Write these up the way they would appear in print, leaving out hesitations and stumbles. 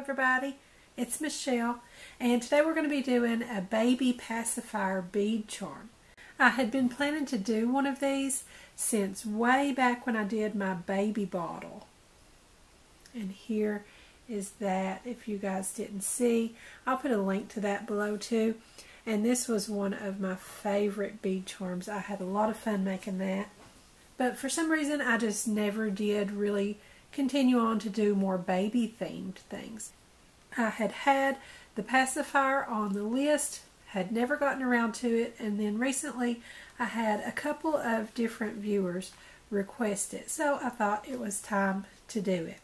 everybody, it's Michelle, and today we're going to be doing a baby pacifier bead charm. I had been planning to do one of these since way back when I did my baby bottle. And here is that, if you guys didn't see. I'll put a link to that below too. And this was one of my favorite bead charms. I had a lot of fun making that. But for some reason I just never did really continue on to do more baby themed things. I had the pacifier on the list, had never gotten around to it, and then recently I had a couple of different viewers request it, so I thought it was time to do it.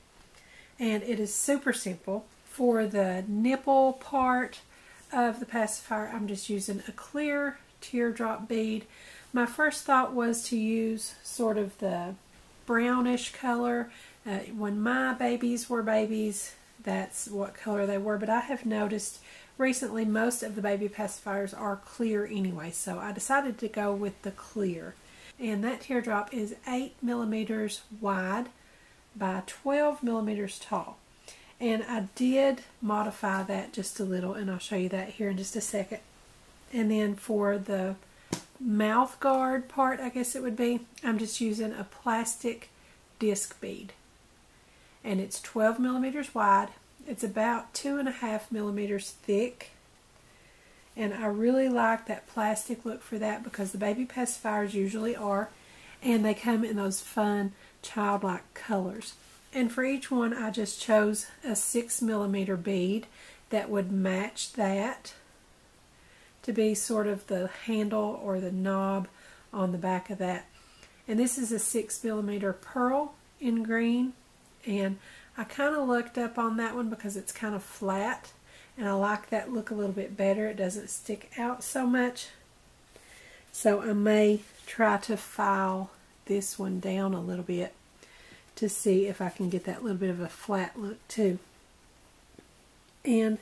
And it is super simple. For the nipple part of the pacifier, I'm just using a clear teardrop bead. My first thought was to use sort of the brownish color. When my babies were babies, that's what color they were, but I have noticed recently most of the baby pacifiers are clear anyway, so I decided to go with the clear. And that teardrop is 8 millimeters wide by 12 millimeters tall. And I did modify that just a little, and I'll show you that here in just a second. And then for the mouth guard part, I guess it would be, I'm just using a plastic disc bead. And it's 12 millimeters wide. It's about 2.5 millimeters thick. And I really like that plastic look for that because the baby pacifiers usually are. And they come in those fun childlike colors. And for each one I just chose a 6 millimeter bead that would match that to be sort of the handle or the knob on the back of that. And this is a 6 millimeter pearl in green. And I kind of looked up on that one because it's kind of flat, and I like that look a little bit better. It doesn't stick out so much. So I may try to file this one down a little bit to see if I can get that little bit of a flat look too. And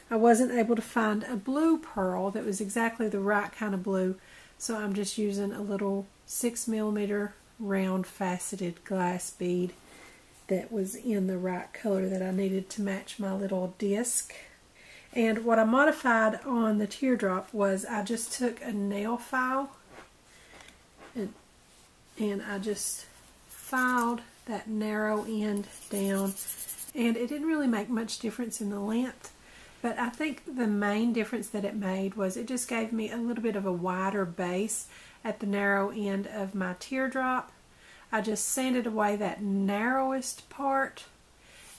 I wasn't able to find a blue pearl that was exactly the right kind of blue, so I'm just using a little 6 millimeter round faceted glass bead that was in the right color that I needed to match my little disc. And what I modified on the teardrop was I just took a nail file and I just filed that narrow end down, and it didn't really make much difference in the length, but I think the main difference that it made was it just gave me a little bit of a wider base at the narrow end of my teardrop. I just sanded away that narrowest part,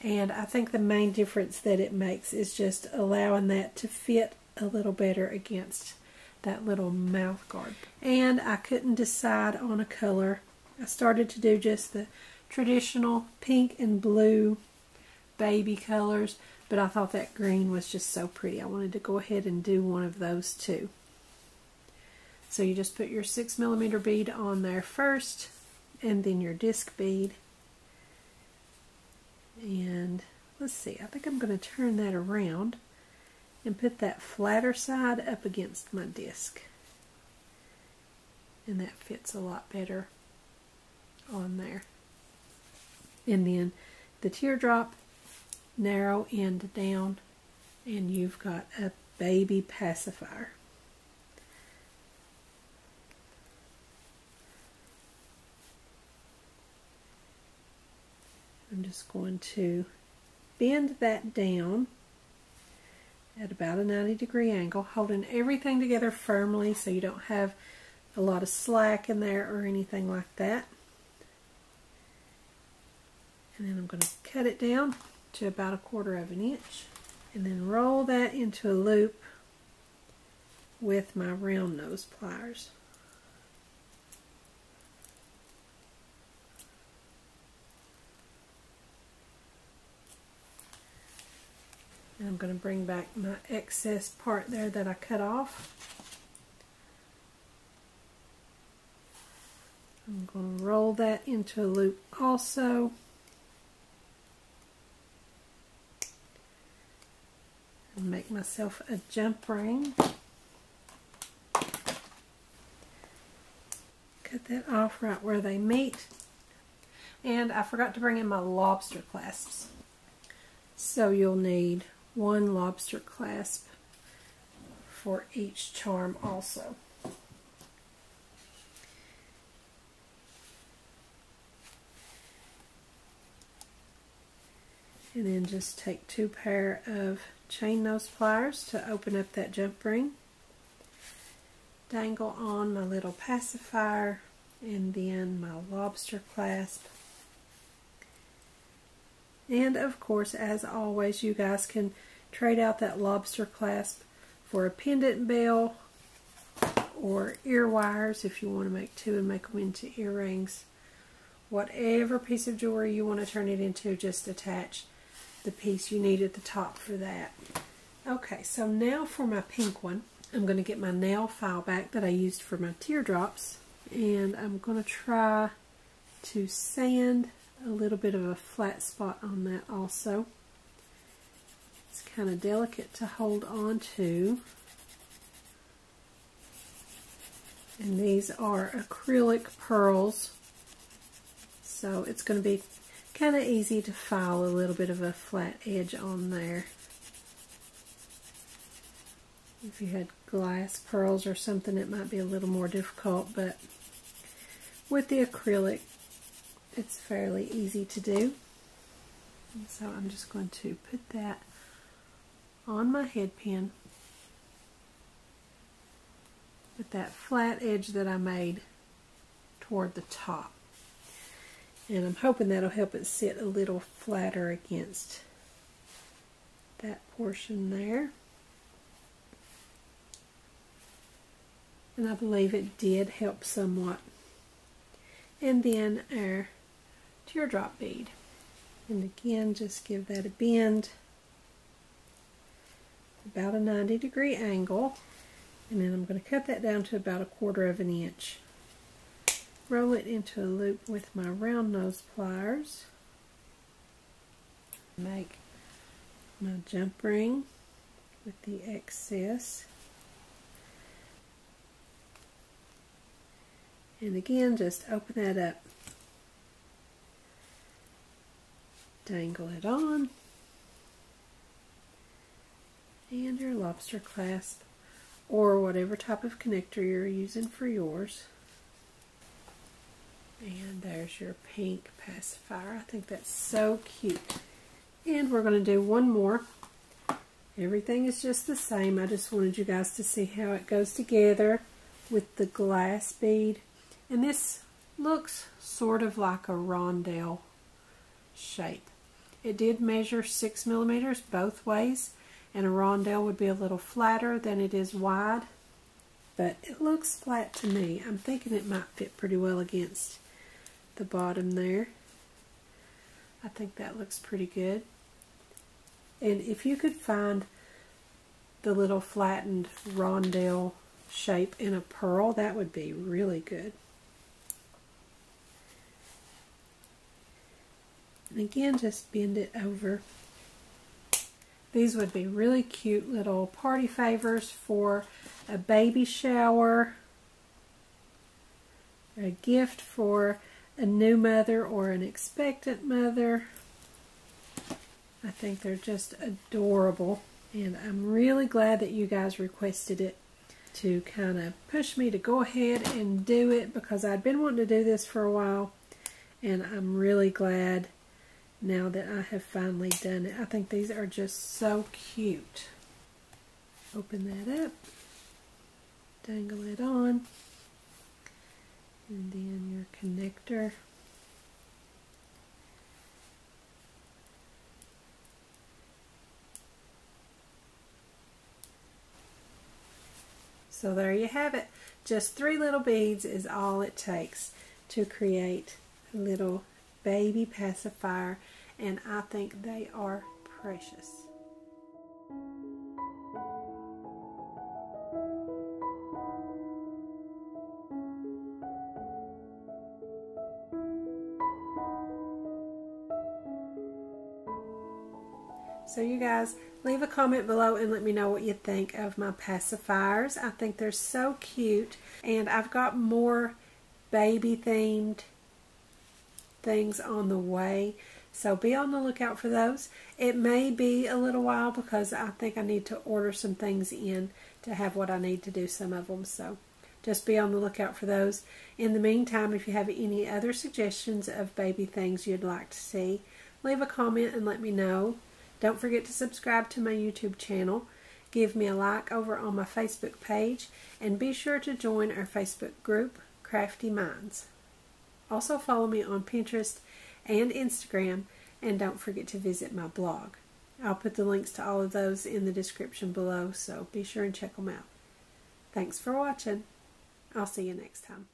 and I think the main difference that it makes is just allowing that to fit a little better against that little mouth guard. And I couldn't decide on a color. I started to do just the traditional pink and blue baby colors, but I thought that green was just so pretty. I wanted to go ahead and do one of those too. So you just put your 6 millimeter bead on there first, and then your disc bead. And let's see, I think I'm going to turn that around and put that flatter side up against my disc. And that fits a lot better on there. And then the teardrop, narrow end down, and you've got a baby pacifier. I'm just going to bend that down at about a 90-degree angle, holding everything together firmly so you don't have a lot of slack in there or anything like that. And then I'm going to cut it down to about 1/4 inch, and then roll that into a loop with my round nose pliers. And I'm going to bring back my excess part there that I cut off. I'm going to roll that into a loop also. And make myself a jump ring. Cut that off right where they meet. And I forgot to bring in my lobster clasps. So you'll need one lobster clasp for each charm also. And then just take 2 pair of chain nose pliers to open up that jump ring. Dangle on my little pacifier and then my lobster clasp. And of course, as always, you guys can trade out that lobster clasp for a pendant bell or ear wires if you want to make 2 and make them into earrings. Whatever piece of jewelry you want to turn it into, just attach the piece you need at the top for that. Okay, so now for my pink one, I'm going to get my nail file back that I used for my teardrops, and I'm going to try to sand a little bit of a flat spot on that also. It's kind of delicate to hold on to. And these are acrylic pearls, so it's going to be kind of easy to file a little bit of a flat edge on there. If you had glass pearls or something, it might be a little more difficult, but with the acrylic, it's fairly easy to do. And so I'm just going to put that on my head pin with that flat edge that I made toward the top. And I'm hoping that'll help it sit a little flatter against that portion there. And I believe it did help somewhat. And then our teardrop bead. And again, just give that a bend, about a 90-degree angle. And then I'm going to cut that down to about 1/4 of an inch. Roll it into a loop with my round nose pliers. Make my jump ring with the excess. And again, just open that up. Dangle it on. And your lobster clasp, or whatever type of connector you're using for yours. And there's your pink pacifier. I think that's so cute. And we're going to do one more. Everything is just the same. I just wanted you guys to see how it goes together with the glass bead. And this looks sort of like a rondelle shape. It did measure 6 millimeters both ways, and a rondelle would be a little flatter than it is wide, but it looks flat to me. I'm thinking it might fit pretty well against the bottom there. I think that looks pretty good. And if you could find the little flattened rondelle shape in a pearl, that would be really good. And again, just bend it over. These would be really cute little party favors for a baby shower, a gift for a new mother or an expectant mother. I think they're just adorable, and I'm really glad that you guys requested it to kind of push me to go ahead and do it, because I'd been wanting to do this for a while, and I'm really glad now that I have finally done it. I think these are just so cute. Open that up, dangle it on, and then your connector. So there you have it. Just 3 little beads is all it takes to create a little baby pacifier, and I think they are precious. So you guys, leave a comment below and let me know what you think of my pacifiers. I think they're so cute, and I've got more baby themed things on the way. So be on the lookout for those. It may be a little while because I think I need to order some things in to have what I need to do some of them. So just be on the lookout for those. In the meantime, if you have any other suggestions of baby things you'd like to see, leave a comment and let me know. Don't forget to subscribe to my YouTube channel. Give me a like over on my Facebook page, and be sure to join our Facebook group, Crafty Minds. Also follow me on Pinterest and Instagram, and don't forget to visit my blog. I'll put the links to all of those in the description below, so be sure and check them out. Thanks for watching. I'll see you next time.